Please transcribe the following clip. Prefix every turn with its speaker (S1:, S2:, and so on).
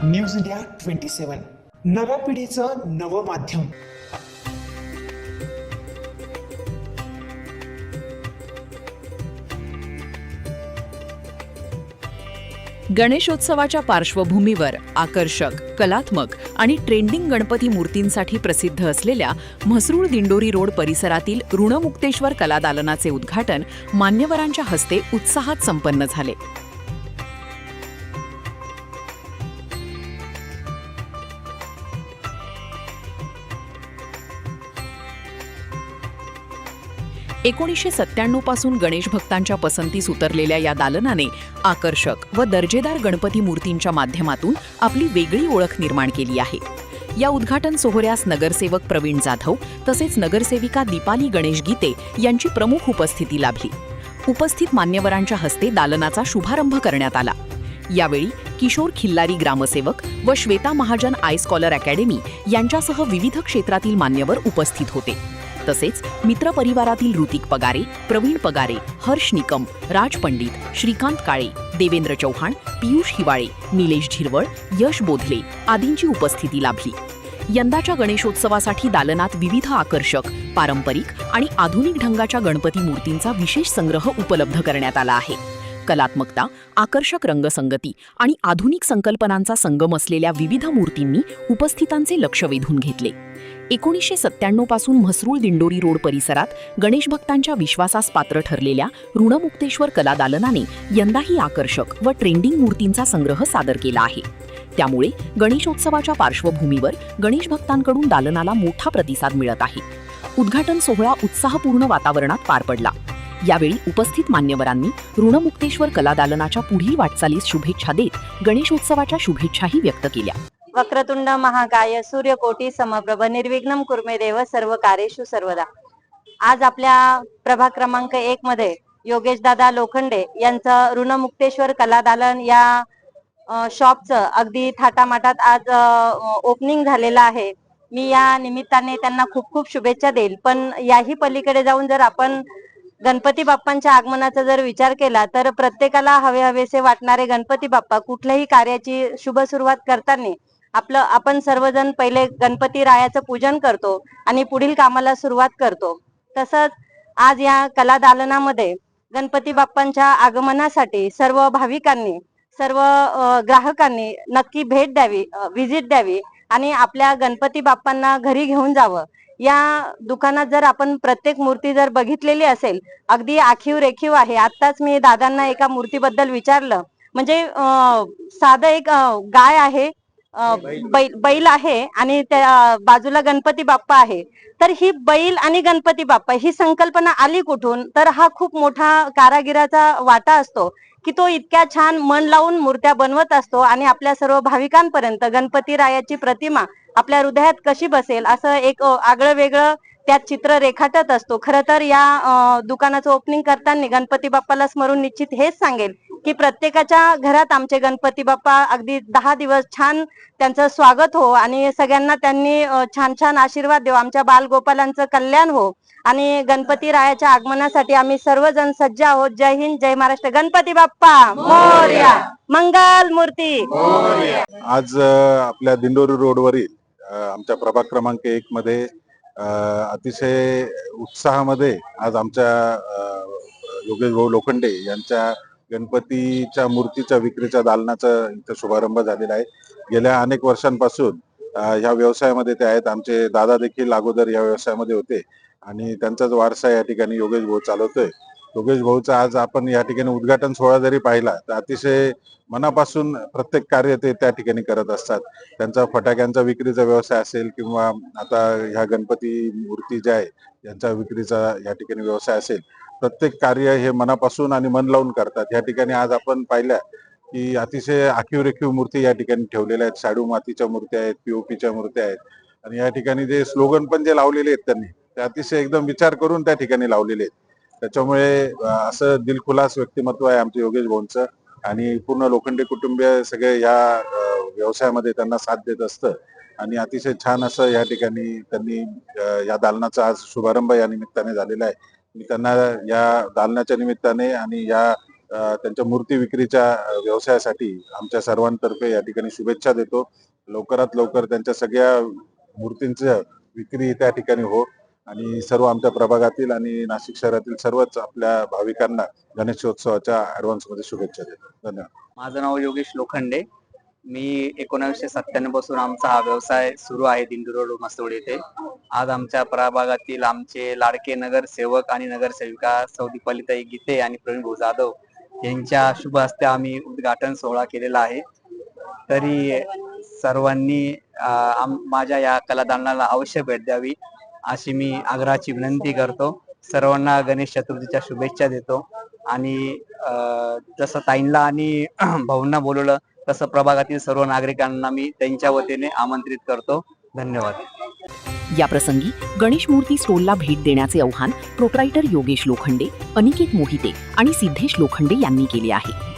S1: News India 27 नव्या पिढीचं नवं माध्यम.
S2: गणेशोत्सवाच्या पार्श्वभूमीवर आकर्षक, कलात्मक आणि ट्रेंडिंग गणपती मूर्तींसाठी प्रसिद्ध असलेल्या म्हसरूळ दिंडोरी रोड परिसरातील ऋणमुक्तेश्वर कलादालनाचे उद्घाटन मान्यवरांच्या हस्ते उत्साहात संपन्न झाले. पासून गणेश भक्तांच्या पसंतीस उतरलेल्या या दालनाने आकर्षक व दर्जेदार गणपती मूर्तींच्या माध्यमातून आपली वेगळी ओळख निर्माण केली आहे. या उद्घाटन सोहळ्यास नगरसेवक प्रवीण जाधव तसेच नगरसेविका दीपाली गणेश गीते यांची प्रमुख उपस्थिती लाभली. उपस्थित मान्यवरांच्या हस्ते दालनाचा शुभारंभ करण्यात आला. यावेळी किशोर खिल्लारी ग्रामसेवक व Shweta Mahajan I scholar academy यांच्यासह विविध क्षेत्रातील मान्यवर उपस्थित होते. तसेच मित्र परिवारातील ऋतिक पगारे, प्रवीण पगारे, हर्ष निकम, राज पंडित, श्रीकांत काळे, देवेंद्र चौहान, पियुष हिवाळे, निलेश झिरवळ, यश बोधले आदींची उपस्थिती लाभली. यंदाच्या गणेशोत्सवासाठी दालनात विविध आकर्षक, पारंपरिक आणि आधुनिक ढंगाच्या गणपती मूर्तींचा विशेष संग्रह उपलब्ध करण्यात आला आहे. कलात्मकता, आकर्षक रंगसंगती आणि आधुनिक संकल्पनांचा संगम असलेल्या विविध मूर्तींनी उपस्थितांचे लक्ष वेधून घेतले. 1997 पासून म्हसरूळ दिंडोरी रोड परिसरात गणेश भक्तांच्या विश्वासास पात्र ठरलेल्या ऋणमुक्तेश्वर कलादालनाने यंदाही आकर्षक व ट्रेंडिंग मूर्तींचा संग्रह सादर केला आहे. त्यामुळे गणेशोत्सवाच्या पार्श्वभूमीवर गणेश भक्तांकडून दालनाला मोठा प्रतिसाद मिळत आहे. उद्घाटन सोहळा उत्साहपूर्ण वातावरणात पार पडला. यावेळी उपस्थित मान्यवरांनी ऋणमुक्तेश्वर कलादालनाच्या पुढील वाटचालीस शुभेच्छा देत गणेशोत्सवाच्या शुभेच्छाही व्यक्त केल्या.
S3: वक्रतुंड महाकाय सूर्यकोटी समप्रभ निर्विघ्नं कुर्मे देव सर्व कार्येषु सर्वदा. आज आपल्या प्रभाग क्रमांक 1 मध्ये योगेश दादा लोखंडे यांचं ऋणमुक्तेश्वर कलादालन या शॉपचं अगदी थाटामाटात आज ओपनिंग झालेलं आहे. मी या निमित्ताने त्यांना खूप खूप शुभेच्छा देईल. पण याही पलीकडे जाऊन जर आपण गणपती बाप्पांच्या आगमनाचा जर विचार केला तर प्रत्येकाला हवेसे वाटणारे गणपती बाप्पा कुठल्याही कार्याची शुभ सुरुवात करताना आपण सर्वजण पहिले गणपती रायाचं पूजन करतो आणि पुढील कामाला सुरुवात करतो. तसंच आज या कलादालनामध्ये गणपती बाप्पांच्या आगमनासाठी सर्व भाविकांनी, सर्व ग्राहकांनी नक्की भेट द्यावी, व्हिजिट द्यावी आणि आपल्या गणपती बाप्पांना घरी घेऊन जावं. या दुकानात जर आपण प्रत्येक मूर्ती जर बघितलेली असेल, अगदी आखीव रेखीव आहे. आत्ताच मी दादांना एका मूर्तीबद्दल विचारलं, म्हणजे साधं एक गाय आहे, बैल आहे आणि त्या बाजूला गणपती बाप्पा आहे. तर ही बैल आणि गणपती बाप्पा ही संकल्पना आली कुठून? तर हा खूप मोठा कारागिराचा वाटा असतो की तो इतक्या छान मन लावून मूर्त्या बनवत असतो आणि आपल्या सर्व भाविकांपर्यंत गणपती रायाची प्रतिमा आपल्या हृदयात कशी बसेल असं एक आगळं वेगळं त्यात चित्र रेखाटत असतो. खरं तर या दुकानाचं ओपनिंग करताना गणपती बाप्पाला स्मरून निश्चित हेच सांगेल की प्रत्येकाच्या घरात आमचे गणपती बाप्पा अगदी 10 दिवस छान त्यांचं स्वागत हो आणि सगळ्यांना त्यांनी छान छान आशीर्वाद देव, आमच्या बालगोपालांचं कल्याण हो आणि गणपती रायाच्या आगमनासाठी आम्ही सर्वजण सज्ज आहोत. जय हिंद, जय महाराष्ट्र. गणपती बाप्पा मोरया. मंगल मूर्ती.
S4: आज आपल्या दिंडोरी रोडवरील आमच्या प्रभाग क्रमांक 1 मध्ये अतिशय उत्साहामध्ये आज आमच्या योगेश भाऊ लोखंडे यांच्या गणपतीच्या मूर्तीच्या विक्रीच्या दालनाचा इथं शुभारंभ झालेला आहे. गेल्या अनेक वर्षांपासून ह्या व्यवसायामध्ये ते आहेत. आमचे दादा देखील अगोदर या व्यवसायामध्ये होते आणि त्यांचाच वारसा या ठिकाणी योगेश भाऊ चालवतोय. योगेश भाऊचा आज आपण या ठिकाणी उद्घाटन सोहळा जरी पाहिला तर अतिशय मनापासून प्रत्येक कार्य ते त्या ठिकाणी करत असतात. त्यांचा फटाक्यांचा विक्रीचा व्यवसाय असेल किंवा आता ह्या गणपती मूर्ती ज्या आहे यांचा विक्रीचा या ठिकाणी व्यवसाय असेल, प्रत्येक कार्य हे मनापासून आणि मन लावून करतात. या ठिकाणी आज आपण पाहिल्या की अतिशय आखीव रेखीव मूर्ती या ठिकाणी ठेवलेल्या आहेत. शाडू मातीच्या मूर्त्या आहेत, पीओपीच्या मूर्त्या आहेत आणि या ठिकाणी जे स्लोगन पण जे लावलेले आहेत त्यांनी ते अतिशय एकदम विचार करून त्या ठिकाणी लावलेले आहेत. त्याच्यामुळे असं दिलखुलास व्यक्तिमत्व आहे आमच्या योगेश भाऊंचं आणि पूर्ण लोखंडे कुटुंबीय सगळे या व्यवसायामध्ये त्यांना साथ देत असतं आणि अतिशय छान असं या ठिकाणी त्यांनी या दालनाचा आज शुभारंभ या निमित्ताने झालेला आहे. मी त्यांना या दालनाच्या निमित्ताने आणि या त्यांच्या मूर्ती विक्रीच्या व्यवसायासाठी आमच्या सर्वांतर्फे या ठिकाणी शुभेच्छा देतो. लवकरात लवकर त्यांच्या सगळ्या मूर्तींची विक्री त्या ठिकाणी हो आणि सर्व आमच्या प्रभागातील आणि नाशिक शहरातील सर्वच आपल्या भाविकांना गणेशोत्सवाच्या ऍडव्हान्स मध्ये शुभेच्छा देतो. धन्यवाद.
S5: माझं नाव योगेश लोखंडे. मी 1997 पासून आमचा हा व्यवसाय सुरू आहे दिंडोरी रोड मसवड येथे. आज आमच्या प्रभागातील आमचे लाडके नगरसेवक आणि नगरसेविका सौ दीपालीताई गीते आणि प्रवीण भाऊ जाधव यांच्या शुभ हस्ते आम्ही उद्घाटन सोहळा केलेला आहे. तरी सर्वांनी माझ्या या कलादालनाला अवश्य भेट द्यावी अशी मी आग्रहाची विनंती करतो. सर्वांना गणेश चतुर्थीच्या शुभेच्छा देतो आणि जसं ताईंना आणि भाऊंना बोलवलं तसं प्रभागातील सर्व नागरिकांना मी त्यांच्या वतीने आमंत्रित करतो. धन्यवाद.
S2: या प्रसंगी गणेश मूर्ती स्टॉलला भेट देण्याचे आवाहन प्रोप्रायटर योगेश लोखंडे, अनिकेत मोहिते आणि सिद्धेश लोखंडे यांनी केले आहे.